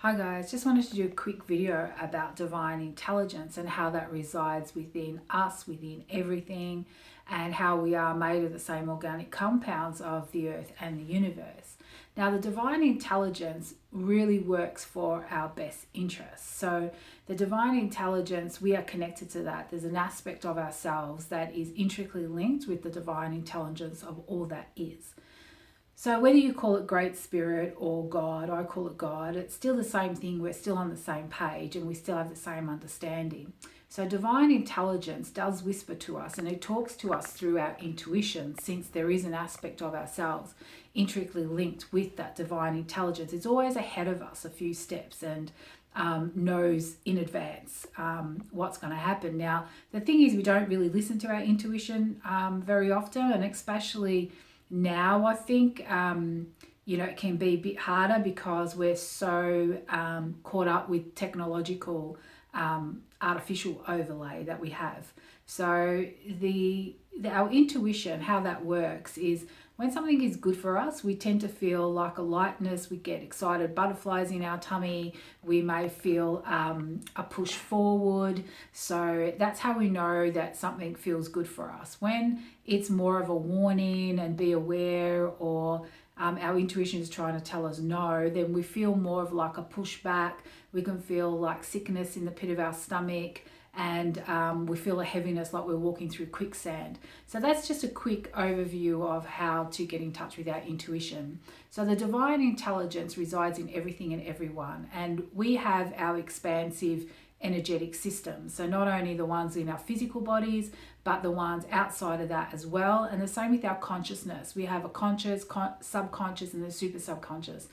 Hi guys, just wanted to do a quick video about divine intelligence and how that resides within us, within everything, and how we are made of the same organic compounds of the earth and the universe. Now, the divine intelligence really works for our best interests. So, the divine intelligence, we are connected to that. There's an aspect of ourselves that is intricately linked with the divine intelligence of all that is. So whether you call it Great Spirit or God, I call it God, it's still the same thing. We're still on the same page and we still have the same understanding. So divine intelligence does whisper to us, and it talks to us through our intuition, since there is an aspect of ourselves intricately linked with that divine intelligence. It's always ahead of us a few steps and knows in advance what's going to happen. Now, the thing is, we don't really listen to our intuition very often, and especially now, I think, it can be a bit harder because we're so caught up with technological artificial overlay that we have. So our intuition, how that works is when something is good for us, we tend to feel like a lightness, we get excited, butterflies in our tummy, we may feel a push forward. So that's how we know that something feels good for us. When it's more of a warning and be aware, or our intuition is trying to tell us no, then we feel more of like a pushback. We can feel like sickness in the pit of our stomach, and we feel a heaviness like we're walking through quicksand. So that's just a quick overview of how to get in touch with our intuition. So the divine intelligence resides in everything and everyone, and we have our expansive energetic systems. So not only the ones in our physical bodies, but the ones outside of that as well. And the same with our consciousness. We have a conscious, subconscious, and the super subconscious.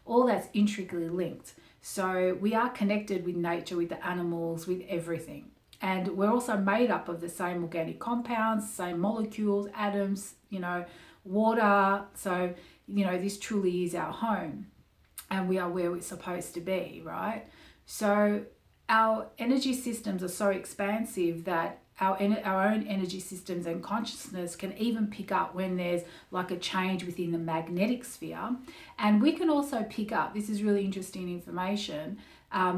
All that's intricately linked. So we are connected with nature, with the animals, with everything. And we're also made up of the same organic compounds, same molecules, atoms, water. So, this truly is our home, and we are where we're supposed to be, right? So our energy systems are so expansive that our own energy systems and consciousness can even pick up when there's like a change within the magnetic sphere. And we can also pick up, this is really interesting information,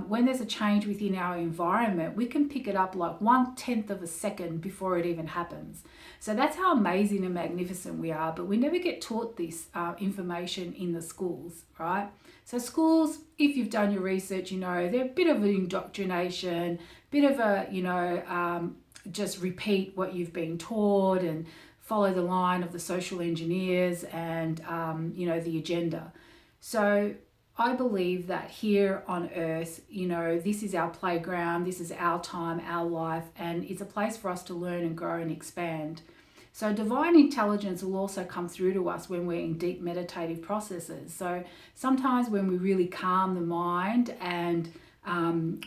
when there's a change within our environment, we can pick it up like 1/10 of a second before it even happens. So that's how amazing and magnificent we are. But we never get taught this information in the schools, right? So schools, if you've done your research, they're a bit of an indoctrination, bit of a, just repeat what you've been taught and follow the line of the social engineers and, the agenda. So I believe that here on earth, this is our playground, this is our time, our life, and it's a place for us to learn and grow and expand. So divine intelligence will also come through to us when we're in deep meditative processes. So sometimes when we really calm the mind and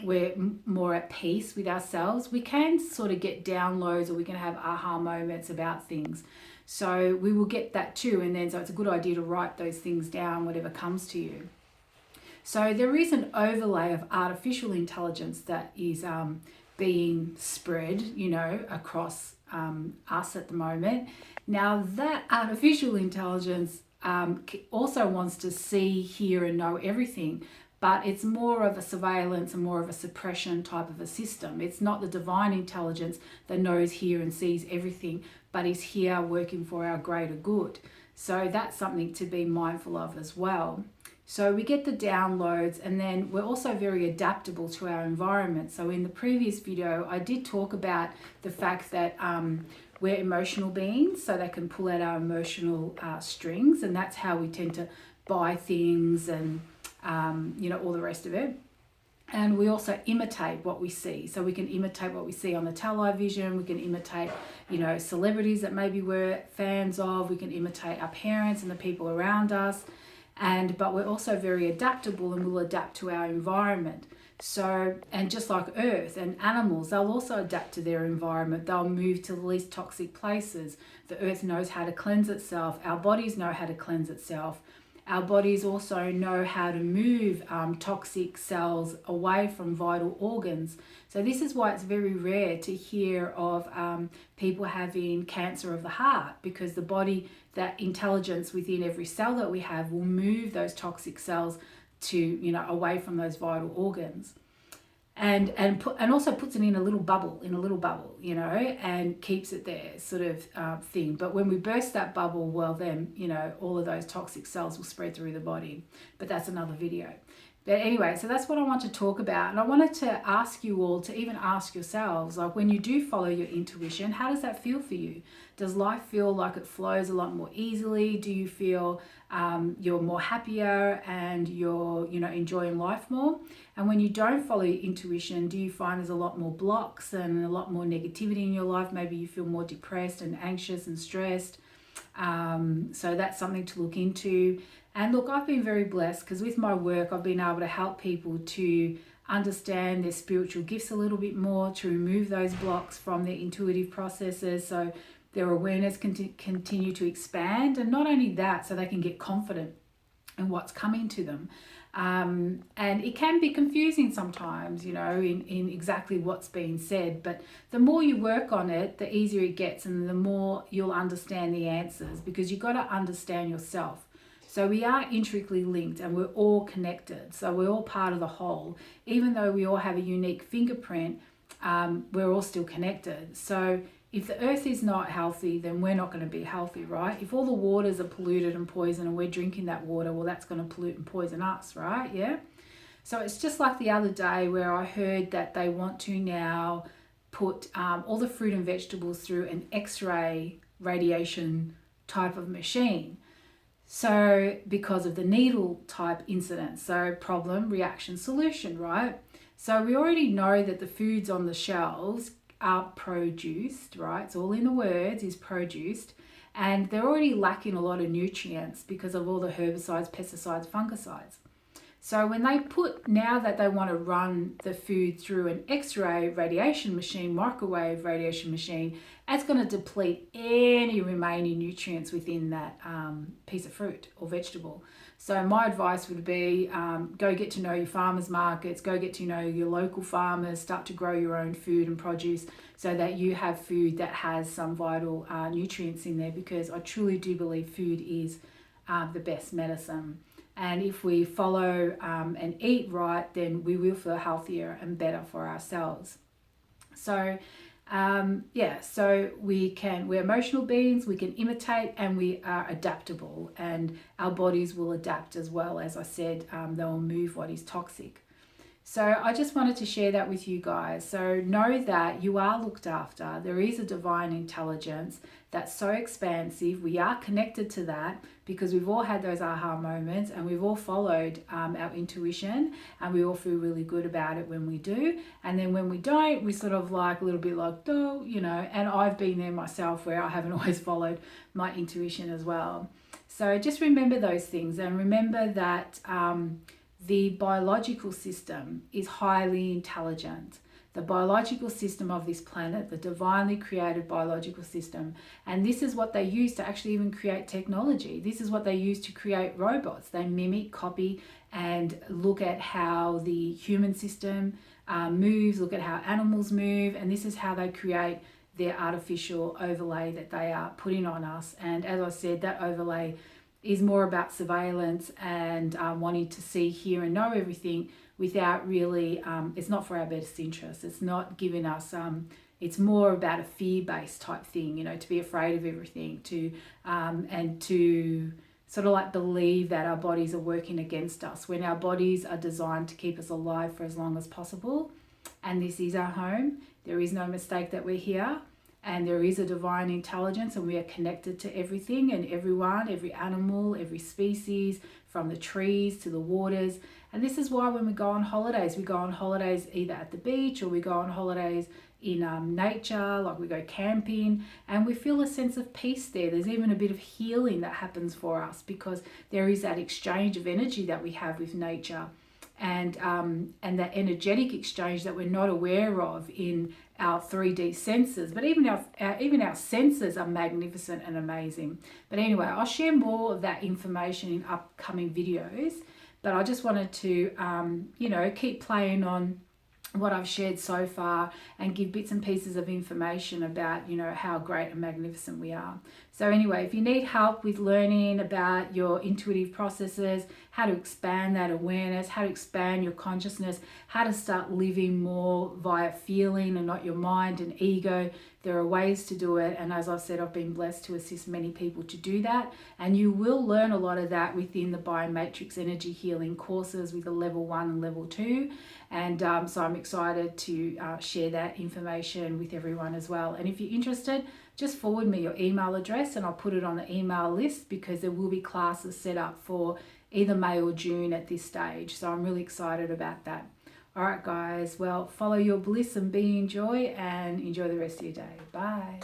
we're more at peace with ourselves, we can sort of get downloads, or we can have aha moments about things. So we will get that too. And then so it's a good idea to write those things down, whatever comes to you. So there is an overlay of artificial intelligence that is being spread, across us at the moment. Now, that artificial intelligence also wants to see, hear, and know everything, but it's more of a surveillance and more of a suppression type of a system. It's not the divine intelligence that knows, hear, and sees everything, but is here working for our greater good. So that's something to be mindful of as well. So we get the downloads, and then we're also very adaptable to our environment. So in the previous video, I did talk about the fact that we're emotional beings, so they can pull out our emotional strings, and that's how we tend to buy things and, all the rest of it. And we also imitate what we see. So we can imitate what we see on the television. We can imitate, celebrities that maybe we're fans of. We can imitate our parents and the people around us. But we're also very adaptable, and we'll adapt to our environment. So, and just like earth and animals, they'll also adapt to their environment. They'll move to the least toxic places. The earth knows how to cleanse itself. Our bodies know how to cleanse itself. Our bodies also know how to move toxic cells away from vital organs. So this is why it's very rare to hear of people having cancer of the heart, because the body, that intelligence within every cell that we have, will move those toxic cells to, you know, away from those vital organs. And also puts it in a little bubble, you know, and keeps it there, sort of thing. But when we burst that bubble, well, then, you know, all of those toxic cells will spread through the body. But that's another video. But anyway, so that's what I want to talk about. And I wanted to ask you all to even ask yourselves, like, when you do follow your intuition, how does that feel for you? Does life feel like it flows a lot more easily? Do you feel you're more happier and you're, you know, enjoying life more? And when you don't follow your intuition, do you find there's a lot more blocks and a lot more negativity in your life? Maybe you feel more depressed and anxious and stressed. So that's something to look into. And look, I've been very blessed because with my work, I've been able to help people to understand their spiritual gifts a little bit more, to remove those blocks from their intuitive processes so their awareness can continue to expand. And not only that, so they can get confident in what's coming to them. And it can be confusing sometimes, you know, in exactly what's being said. But the more you work on it, the easier it gets and the more you'll understand the answers, because you've got to understand yourself. So we are intricately linked and we're all connected. So we're all part of the whole. Even though we all have a unique fingerprint, we're all still connected. So if the earth is not healthy, then we're not going to be healthy, right? If all the waters are polluted and poisoned and we're drinking that water, well, that's going to pollute and poison us, right? Yeah. So it's just like the other day where I heard that they want to now put all the fruit and vegetables through an X-ray radiation type of machine. So because of the needle type incident, so problem, reaction, solution, right? So we already know that the foods on the shelves are produced, right? It's all in the words, is produced, and they're already lacking a lot of nutrients because of all the herbicides, pesticides, fungicides. So when they now that they want to run the food through an X-ray radiation machine, microwave radiation machine, it's going to deplete any remaining nutrients within that piece of fruit or vegetable. So my advice would be go get to know your farmers markets, go get to know your local farmers, start to grow your own food and produce so that you have food that has some vital nutrients in there, because I truly do believe food is the best medicine. And if we follow and eat right, then we will feel healthier and better for ourselves. So so we're emotional beings, we can imitate, and we are adaptable, and our bodies will adapt as well. As I said, they will move what is toxic. So I just wanted to share that with you guys. So know that you are looked after. There is a divine intelligence that's so expansive. We are connected to that because we've all had those aha moments and we've all followed our intuition, and we all feel really good about it when we do. And then when we don't, we sort of like a little bit like, oh, you know, and I've been there myself where I haven't always followed my intuition as well. So just remember those things, and remember that the biological system is highly intelligent. The biological system of this planet, the divinely created biological system. And this is what they use to actually even create technology. This is what they use to create robots. They mimic, copy, and look at how the human system moves, look at how animals move, and this is how they create their artificial overlay that they are putting on us. And as I said, that overlay is more about surveillance and wanting to see, hear, and know everything without really, it's not for our best interest. It's not giving us, it's more about a fear-based type thing, you know, to be afraid of everything, and to sort of like believe that our bodies are working against us when our bodies are designed to keep us alive for as long as possible. And this is our home. There is no mistake that we're here. And there is a divine intelligence, and we are connected to everything and everyone, every animal, every species, from the trees to the waters. And this is why when we go on holidays either at the beach or we go on holidays in nature, like we go camping, and we feel a sense of peace there. There's even a bit of healing that happens for us because there is that exchange of energy that we have with nature. And that energetic exchange that we're not aware of in our 3D senses, but even our senses are magnificent and amazing. But anyway, I'll share more of that information in upcoming videos. But I just wanted to, keep playing on what I've shared so far and give bits and pieces of information about, how great and magnificent we are. So anyway, if you need help with learning about your intuitive processes, how to expand that awareness, how to expand your consciousness, how to start living more via feeling and not your mind and ego, there are ways to do it. And as I've said, I've been blessed to assist many people to do that. And you will learn a lot of that within the Biomatrix Energy Healing courses with a level 1 and level 2. And so I'm excited to share that information with everyone as well. And if you're interested, just forward me your email address and I'll put it on the email list, because there will be classes set up for either May or June at this stage. So I'm really excited about that. All right, guys. Well, follow your bliss and be in joy, and enjoy the rest of your day. Bye.